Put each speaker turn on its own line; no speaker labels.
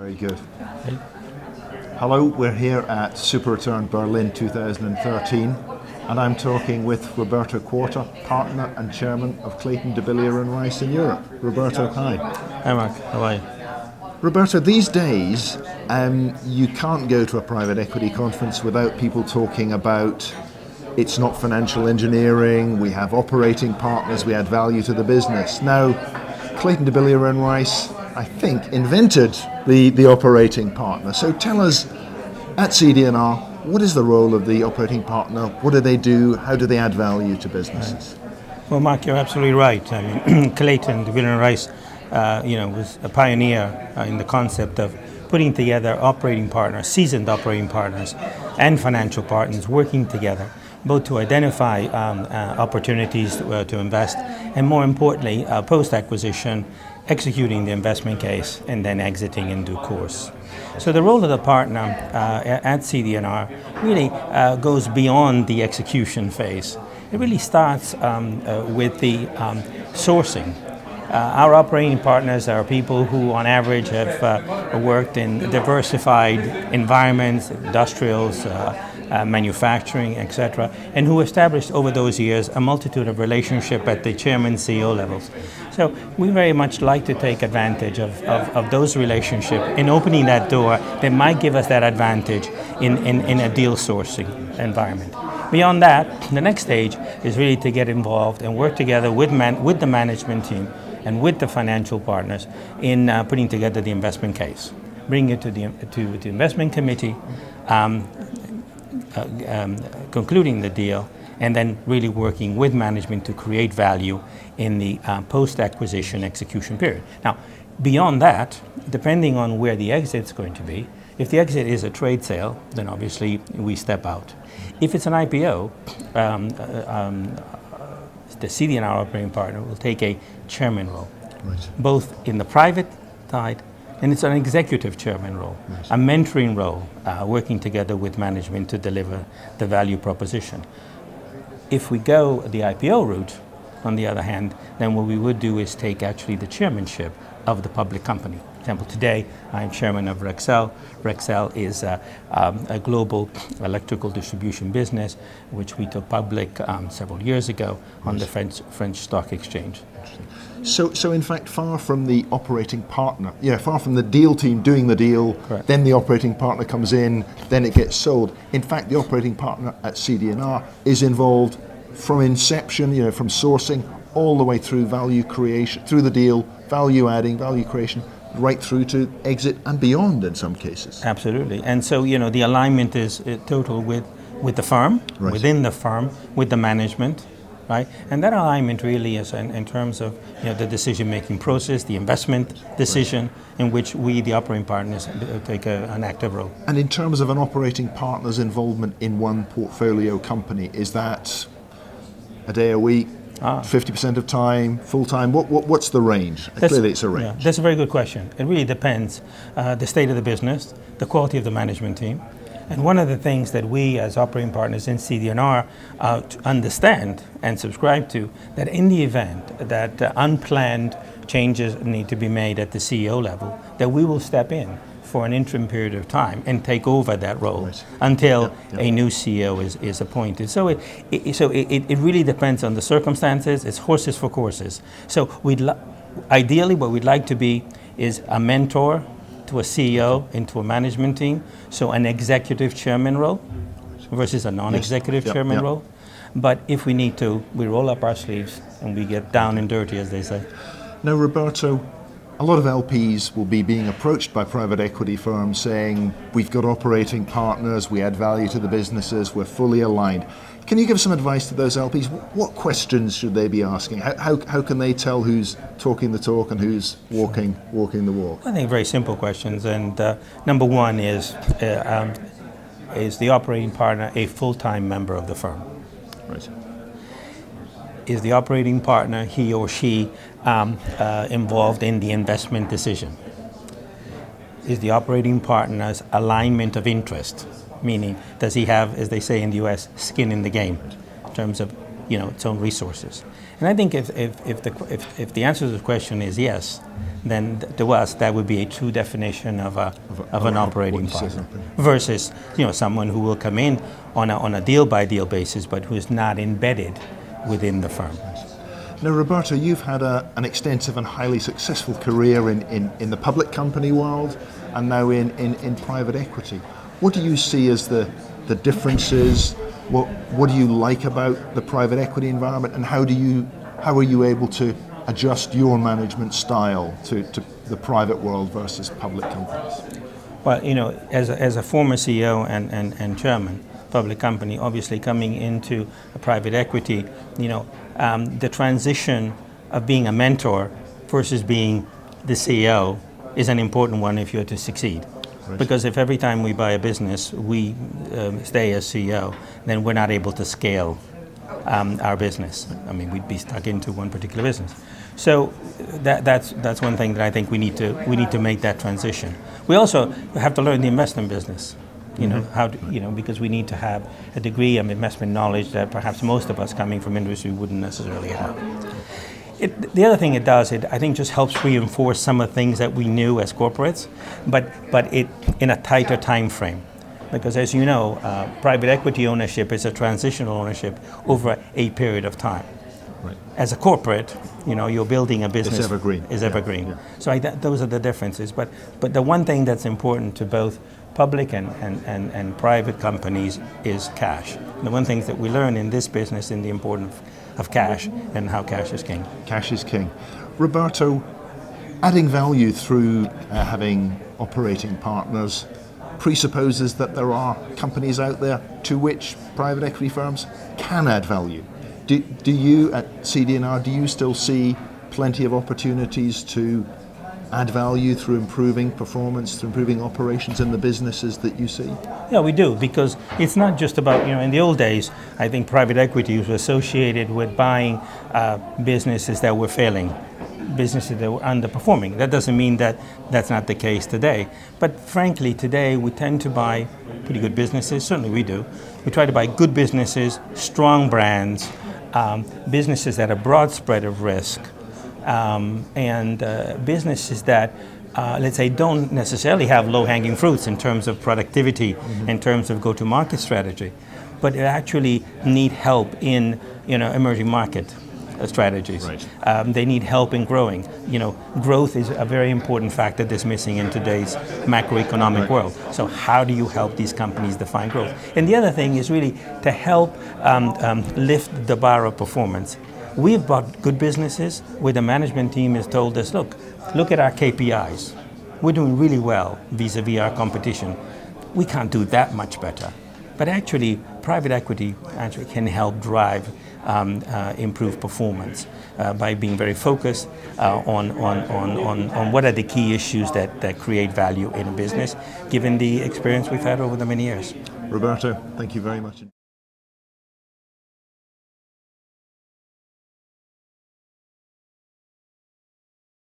Very good. Hello, we're here at SuperReturn Berlin 2013, and I'm talking with Roberto Quarta, partner and chairman of Clayton, Dubilier Rice in Europe. Roberto, hi.
Hi Mark, how are you?
Roberto, these days you can't go to a private equity conference without people talking about it's not financial engineering, we have operating partners, we add value to the business. Now, Clayton, Dubilier Rice, I think, invented the operating partner. So tell us, at CD&R, what is the role of the operating partner? What do they do? How do they add value to businesses?
Well, Mark, you're absolutely right. I mean, Clayton, Dubilier Rice, was a pioneer in the concept of putting together operating partners, seasoned operating partners, and financial partners working together, both to identify opportunities to invest, and more importantly, post-acquisition, executing the investment case, and then exiting in due course. So the role of the partner at CD&R really goes beyond the execution phase. It really starts with the sourcing. Our operating partners are people who, on average, have worked in diversified environments, industrials, manufacturing, etc., and who established over those years a multitude of relationships at the chairman CEO levels. So we very much like to take advantage of those relationships in opening that door that might give us that advantage in a deal sourcing environment. Beyond that, the next stage is really to get involved and work together with the management team and with the financial partners in putting together the investment case, bring it to the investment committee, concluding the deal, and then really working with management to create value in the post-acquisition execution period. Now, beyond that, depending on where the exit is going to be, if the exit is a trade sale, then obviously we step out. If it's an IPO, the CD&R operating partner will take a chairman role, right, both in the private side, and it's an executive chairman role, right, a mentoring role, working together with management to deliver the value proposition. If we go the IPO route, on the other hand, then what we would do is take actually the chairmanship of the public company. For example, today I'm chairman of Rexel. Rexel is a global electrical distribution business, which we took public several years ago on the French stock exchange.
So in fact, far from the operating partner, far from the deal team doing the deal, correct, then the operating partner comes in, then it gets sold. In fact, the operating partner at CD&R is involved from inception, from sourcing, all the way through value creation, through the deal, value adding, value creation, right through to exit and beyond in some cases.
Absolutely. And so, the alignment is total with the firm, right, within the firm, with the management, right? And that alignment really is in terms of the decision-making process, the investment decision, right, in which we, the operating partners, take an active role.
And in terms of an operating partner's involvement in one portfolio company, is that a day a week, 50% of time, full time? What's the range? Clearly it's a range.
Yeah, that's a very good question. It really depends the state of the business, the quality of the management team. And one of the things that we as operating partners in CD&R understand and subscribe to, that in the event that unplanned changes need to be made at the CEO level, that we will step in for an interim period of time and take over that role, right, until a new CEO is appointed. So it really depends on the circumstances. It's horses for courses. So ideally what we'd like to be is a mentor to a CEO and to a management team, so an executive chairman role versus a non-executive chairman role. But if we need to, we roll up our sleeves and we get down and dirty, as they say.
Now, Roberto, a lot of LPs will be being approached by private equity firms saying, we've got operating partners, we add value to the businesses, we're fully aligned. Can you give some advice to those LPs? What questions should they be asking? How can they tell who's talking the talk and who's walking the walk?
I think very simple questions. And number one is the operating partner a full-time member of the firm?
Right.
Is the operating partner, he or she, involved in the investment decision? Is the operating partner's alignment of interest? Meaning, does he have, as they say in the US, skin in the game, in terms of, its own resources. And I think if the answer to the question is yes, then to us that would be a true definition of an operating partner versus someone who will come in on a deal by deal basis, but who is not embedded within the firm.
Now, Roberto, you've had an extensive and highly successful career in the public company world and now in private equity. What do you see as the differences? What do you like about the private equity environment, and how are you able to adjust your management style to the private world versus public companies?
Well, as a former CEO and chairman, public company, obviously coming into a private equity, the transition of being a mentor versus being the CEO is an important one if you're to succeed. Right. Because if every time we buy a business we stay as CEO, then we're not able to scale our business. I mean, we'd be stuck into one particular business. So that's one thing that I think we need to make that transition. We also have to learn the investment business. Because we need to have a degree of investment knowledge that perhaps most of us coming from industry wouldn't necessarily have. The other thing it does, I think just helps reinforce some of the things that we knew as corporates, but it in a tighter time frame. Because as you know, private equity ownership is a transitional ownership over a period of time. Right. As a corporate, you're building a business.
It's evergreen.
Is evergreen.
Yeah.
So those are the differences. But the one thing that's important to both public and private companies is cash. The one thing that we learn in this business is the importance of cash and how cash is king.
Cash is king. Roberto, adding value through having operating partners presupposes that there are companies out there to which private equity firms can add value. Do you at CD&R, do you still see plenty of opportunities to add value through improving performance, through improving operations in the businesses that you see?
Yeah, we do, because it's not just about, in the old days, I think private equity was associated with buying businesses that were failing, businesses that were underperforming. That doesn't mean that that's not the case today. But frankly, today we tend to buy pretty good businesses, certainly we do. We try to buy good businesses, strong brands, businesses that have a broad spread of risk, and businesses that, let's say, don't necessarily have low-hanging fruits in terms of productivity, in terms of go-to-market strategy, but actually need help in emerging market strategies. Right. They need help in growing. Growth is a very important factor that's missing in today's macroeconomic world. So how do you help these companies define growth? And the other thing is really to help lift the bar of performance. We've bought good businesses where the management team has told us, look at our KPIs. We're doing really well vis-a-vis our competition. We can't do that much better. But actually, private equity can help drive improved performance by being very focused on what are the key issues that create value in a business, given the experience we've had over the many years.
Roberto, thank you very much.